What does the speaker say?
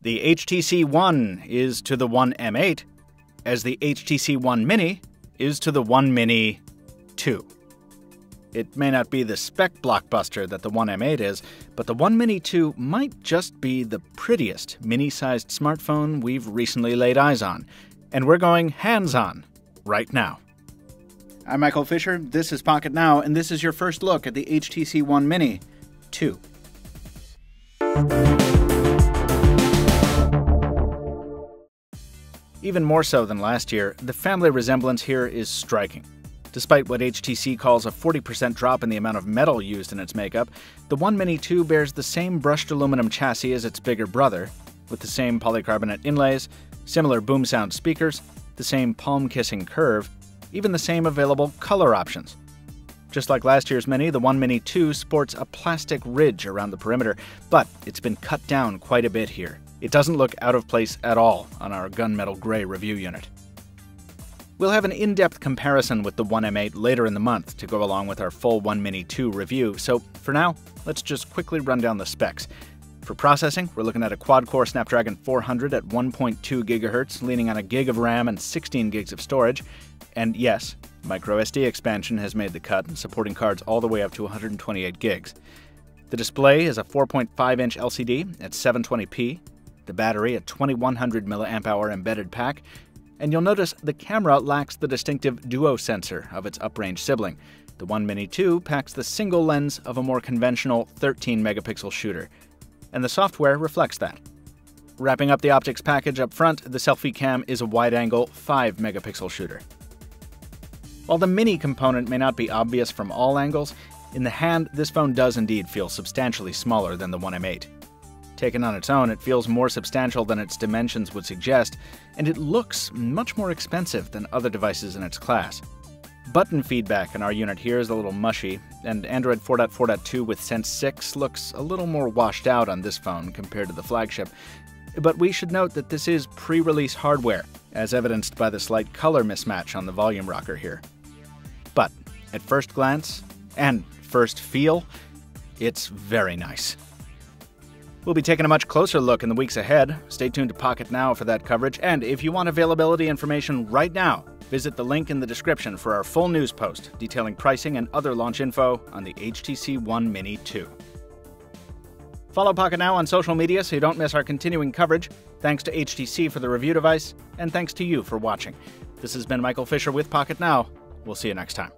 The HTC One is to the One M8 as the HTC One Mini is to the One Mini 2. It may not be the spec blockbuster that the One M8 is, but the One Mini 2 might just be the prettiest mini-sized smartphone we've recently laid eyes on. And we're going hands-on right now. I'm Michael Fisher, this is Pocketnow, and this is your first look at the HTC One Mini 2. Even more so than last year, the family resemblance here is striking. Despite what HTC calls a 40% drop in the amount of metal used in its makeup, the One Mini 2 bears the same brushed aluminum chassis as its bigger brother, with the same polycarbonate inlays, similar boom sound speakers, the same palm-kissing curve, even the same available color options. Just like last year's Mini, the One Mini 2 sports a plastic ridge around the perimeter, but it's been cut down quite a bit here. It doesn't look out of place at all on our gunmetal gray review unit. We'll have an in-depth comparison with the One M8 later in the month to go along with our full One Mini 2 review, so for now, let's just quickly run down the specs. For processing, we're looking at a quad-core Snapdragon 400 at 1.2 GHz, leaning on a gig of RAM and 16 gigs of storage. And yes, microSD expansion has made the cut, supporting cards all the way up to 128 gigs. The display is a 4.5-inch LCD at 720p, the battery a 2100 mAh embedded pack, and you'll notice the camera lacks the distinctive duo sensor of its uprange sibling. The One Mini 2 packs the single lens of a more conventional 13 megapixel shooter, and the software reflects that. Wrapping up the optics package up front, the selfie cam is a wide-angle 5 megapixel shooter. While the Mini component may not be obvious from all angles, in the hand this phone does indeed feel substantially smaller than the One M8. Taken on its own, it feels more substantial than its dimensions would suggest, and it looks much more expensive than other devices in its class. Button feedback in our unit here is a little mushy, and Android 4.4.2 with Sense 6 looks a little more washed out on this phone compared to the flagship. But we should note that this is pre-release hardware, as evidenced by the slight color mismatch on the volume rocker here. But at first glance, and first feel, it's very nice. We'll be taking a much closer look in the weeks ahead. Stay tuned to Pocketnow for that coverage, and if you want availability information right now, visit the link in the description for our full news post detailing pricing and other launch info on the HTC One Mini 2. Follow Pocketnow on social media so you don't miss our continuing coverage. Thanks to HTC for the review device, and thanks to you for watching. This has been Michael Fisher with Pocketnow. We'll see you next time.